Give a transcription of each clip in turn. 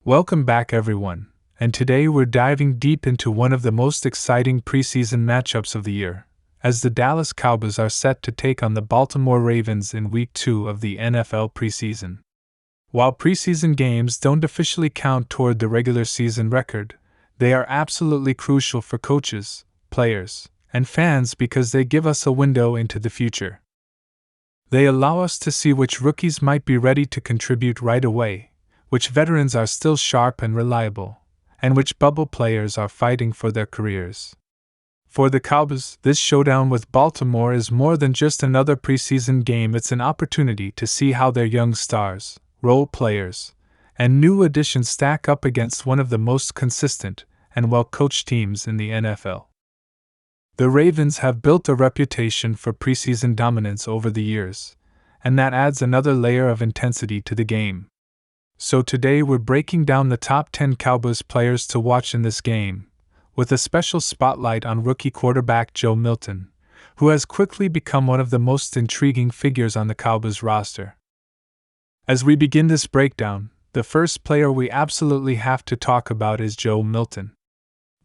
Welcome back, everyone, and today we're diving deep into one of the most exciting preseason matchups of the year, as the Dallas Cowboys are set to take on the Baltimore Ravens in Week 2 of the NFL Preseason. While preseason games don't officially count toward the regular season record, they are absolutely crucial for coaches, players, and fans because they give us a window into the future. They allow us to see which rookies might be ready to contribute right away, which veterans are still sharp and reliable, and which bubble players are fighting for their careers. For the Cowboys, this showdown with Baltimore is more than just another preseason game. It's an opportunity to see how their young stars, role players, and new additions stack up against one of the most consistent and well-coached teams in the NFL. The Ravens have built a reputation for preseason dominance over the years, and that adds another layer of intensity to the game. So today we're breaking down the top 10 Cowboys players to watch in this game, with a special spotlight on rookie quarterback Joe Milton, who has quickly become one of the most intriguing figures on the Cowboys roster. As we begin this breakdown, the first player we absolutely have to talk about is Joe Milton.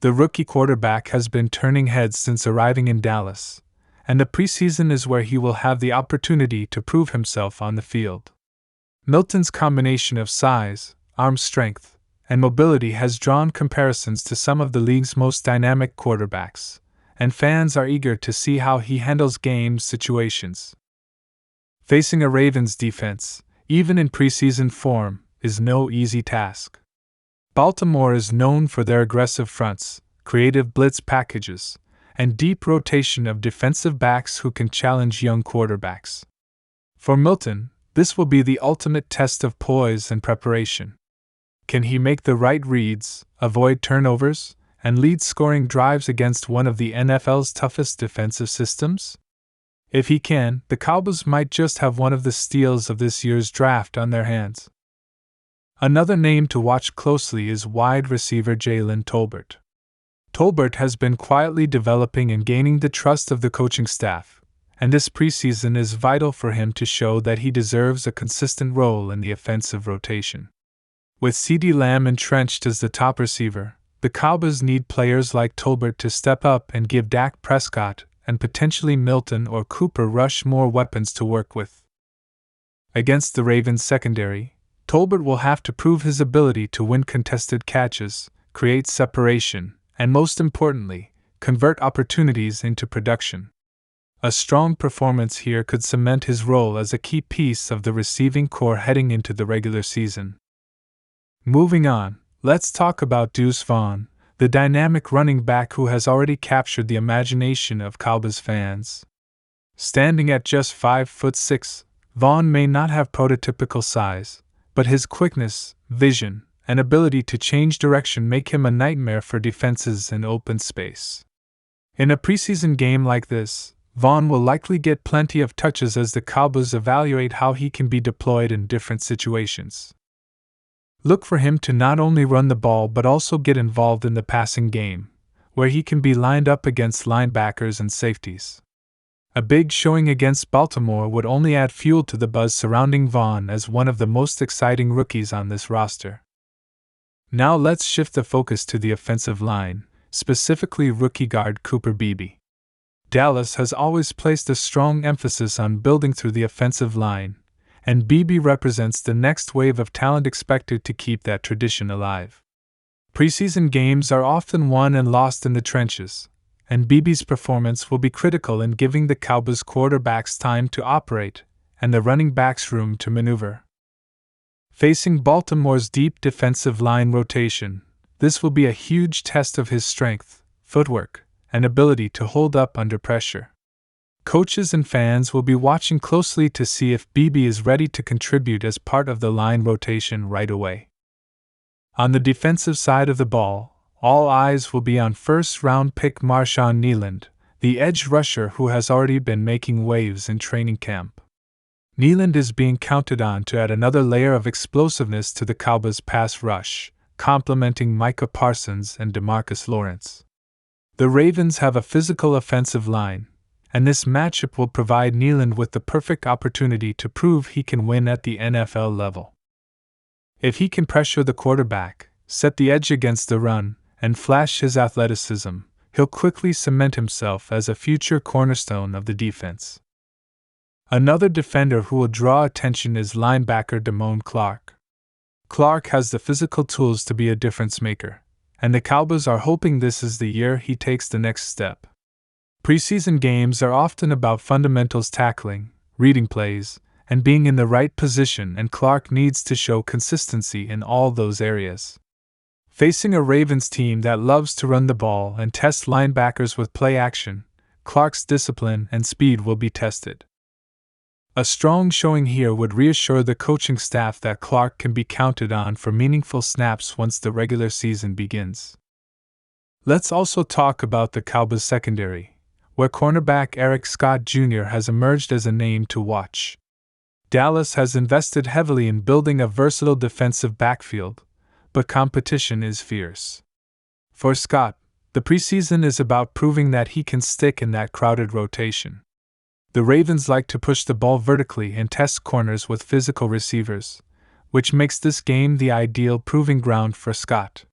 The rookie quarterback has been turning heads since arriving in Dallas, and the preseason is where he will have the opportunity to prove himself on the field. Milton's combination of size, arm strength, and mobility has drawn comparisons to some of the league's most dynamic quarterbacks, and fans are eager to see how he handles game situations. Facing a Ravens defense, even in preseason form, is no easy task. Baltimore is known for their aggressive fronts, creative blitz packages, and deep rotation of defensive backs who can challenge young quarterbacks. For Milton, this will be the ultimate test of poise and preparation. Can he make the right reads, avoid turnovers, and lead scoring drives against one of the NFL's toughest defensive systems? If he can, the Cowboys might just have one of the steals of this year's draft on their hands. Another name to watch closely is wide receiver Jalen Tolbert. Tolbert has been quietly developing and gaining the trust of the coaching staff, and this preseason is vital for him to show that he deserves a consistent role in the offensive rotation. With CeeDee Lamb entrenched as the top receiver, the Cowboys need players like Tolbert to step up and give Dak Prescott and potentially Milton or Cooper Rush more weapons to work with. Against the Ravens secondary, Tolbert will have to prove his ability to win contested catches, create separation, and most importantly, convert opportunities into production. A strong performance here could cement his role as a key piece of the receiving corps heading into the regular season. Moving on, let's talk about Deuce Vaughn, the dynamic running back who has already captured the imagination of Cowboys fans. Standing at just 5'6", Vaughn may not have prototypical size, but his quickness, vision, and ability to change direction make him a nightmare for defenses in open space. In a preseason game like this, Vaughn will likely get plenty of touches as the Cowboys evaluate how he can be deployed in different situations. Look for him to not only run the ball but also get involved in the passing game, where he can be lined up against linebackers and safeties. A big showing against Baltimore would only add fuel to the buzz surrounding Vaughn as one of the most exciting rookies on this roster. Now let's shift the focus to the offensive line, specifically rookie guard Cooper Beebe. Dallas has always placed a strong emphasis on building through the offensive line, and Beebe represents the next wave of talent expected to keep that tradition alive. Preseason games are often won and lost in the trenches, and Beebe's performance will be critical in giving the Cowboys quarterbacks time to operate and the running backs room to maneuver. Facing Baltimore's deep defensive line rotation, this will be a huge test of his strength, footwork, and ability to hold up under pressure. Coaches and fans will be watching closely to see if Beebe is ready to contribute as part of the line rotation right away. On the defensive side of the ball, all eyes will be on first-round pick Marshawn Kneeland, the edge rusher who has already been making waves in training camp. Kneeland is being counted on to add another layer of explosiveness to the Cowboys' pass rush, complementing Micah Parsons and DeMarcus Lawrence. The Ravens have a physical offensive line, and this matchup will provide Kneeland with the perfect opportunity to prove he can win at the NFL level. If he can pressure the quarterback, set the edge against the run, and flash his athleticism, he'll quickly cement himself as a future cornerstone of the defense. Another defender who will draw attention is linebacker Damone Clark. Clark has the physical tools to be a difference maker, and the Cowboys are hoping this is the year he takes the next step. Preseason games are often about fundamentals, tackling, reading plays, and being in the right position, and Clark needs to show consistency in all those areas. Facing a Ravens team that loves to run the ball and test linebackers with play action, Clark's discipline and speed will be tested. A strong showing here would reassure the coaching staff that Clark can be counted on for meaningful snaps once the regular season begins. Let's also talk about the Cowboys secondary, where cornerback Eric Scott Jr. has emerged as a name to watch. Dallas has invested heavily in building a versatile defensive backfield, but competition is fierce. For Scott, the preseason is about proving that he can stick in that crowded rotation. The Ravens like to push the ball vertically and test corners with physical receivers, which makes this game the ideal proving ground for Scott.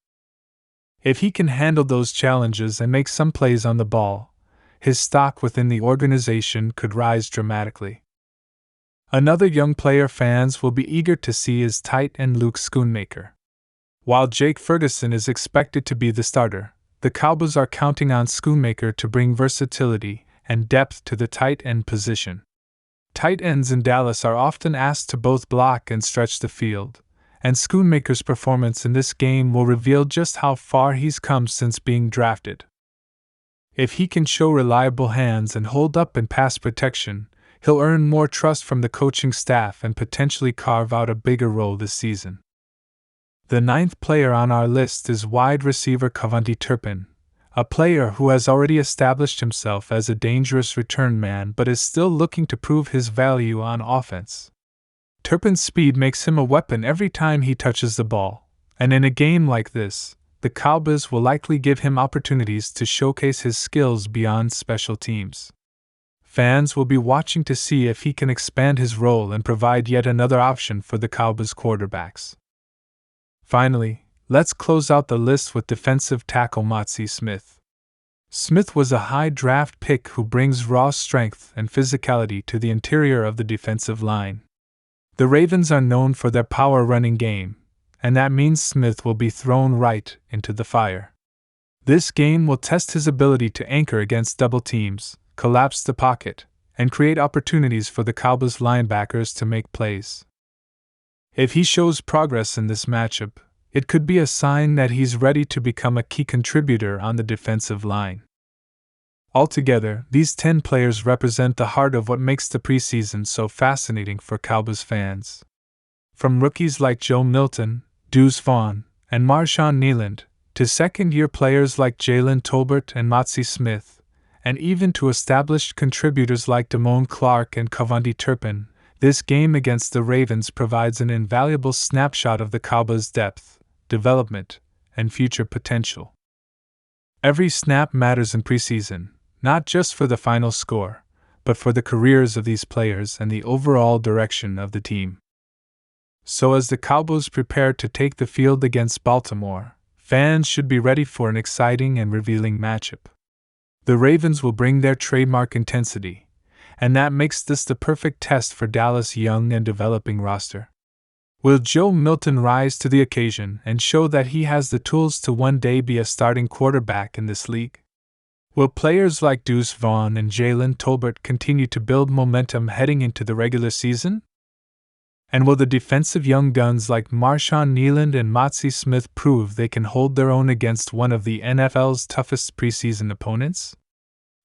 If he can handle those challenges and make some plays on the ball, his stock within the organization could rise dramatically. Another young player fans will be eager to see is tight end Luke Schoonmaker. While Jake Ferguson is expected to be the starter, the Cowboys are counting on Schoonmaker to bring versatility and depth to the tight end position. Tight ends in Dallas are often asked to both block and stretch the field, and Schoonmaker's performance in this game will reveal just how far he's come since being drafted. If he can show reliable hands and hold up in pass protection, he'll earn more trust from the coaching staff and potentially carve out a bigger role this season. The ninth player on our list is wide receiver QB Turpin, a player who has already established himself as a dangerous return man but is still looking to prove his value on offense. Turpin's speed makes him a weapon every time he touches the ball, and in a game like this, the Cowboys will likely give him opportunities to showcase his skills beyond special teams. Fans will be watching to see if he can expand his role and provide yet another option for the Cowboys quarterbacks. Finally, let's close out the list with defensive tackle Mazi Smith. Smith was a high draft pick who brings raw strength and physicality to the interior of the defensive line. The Ravens are known for their power running game, and that means Smith will be thrown right into the fire. This game will test his ability to anchor against double teams, collapse the pocket, and create opportunities for the Cowboys linebackers to make plays. If he shows progress in this matchup, it could be a sign that he's ready to become a key contributor on the defensive line. Altogether, these 10 players represent the heart of what makes the preseason so fascinating for Cowboys fans. From rookies like Joe Milton, Deuce Vaughn, and Marshawn Kneeland, to second-year players like Jalen Tolbert and Mazi Smith, and even to established contributors like Damone Clark and QB Turpin, this game against the Ravens provides an invaluable snapshot of the Cowboys' depth, development, and future potential. Every snap matters in preseason, not just for the final score, but for the careers of these players and the overall direction of the team. So as the Cowboys prepare to take the field against Baltimore, fans should be ready for an exciting and revealing matchup. The Ravens will bring their trademark intensity, and that makes this the perfect test for Dallas' young and developing roster. Will Joe Milton rise to the occasion and show that he has the tools to one day be a starting quarterback in this league? Will players like Deuce Vaughn and Jalen Tolbert continue to build momentum heading into the regular season? And will the defensive young guns like Marshawn Kneeland and Mazi Smith prove they can hold their own against one of the NFL's toughest preseason opponents?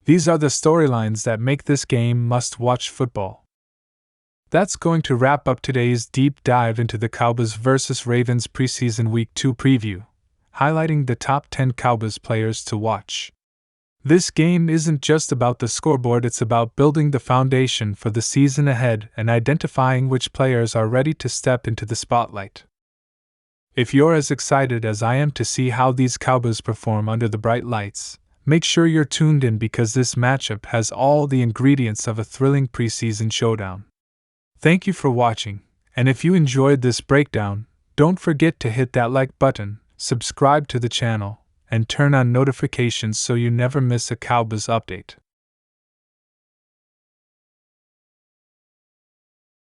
These are the storylines that make this game must-watch football. That's going to wrap up today's deep dive into the Cowboys vs. Ravens preseason Week 2 preview, highlighting the top 10 Cowboys players to watch. This game isn't just about the scoreboard, it's about building the foundation for the season ahead and identifying which players are ready to step into the spotlight. If you're as excited as I am to see how these Cowboys perform under the bright lights, make sure you're tuned in because this matchup has all the ingredients of a thrilling preseason showdown. Thank you for watching, and if you enjoyed this breakdown, Don't forget to hit that like button, subscribe to the channel, and turn on notifications so you never miss a Cowboys update.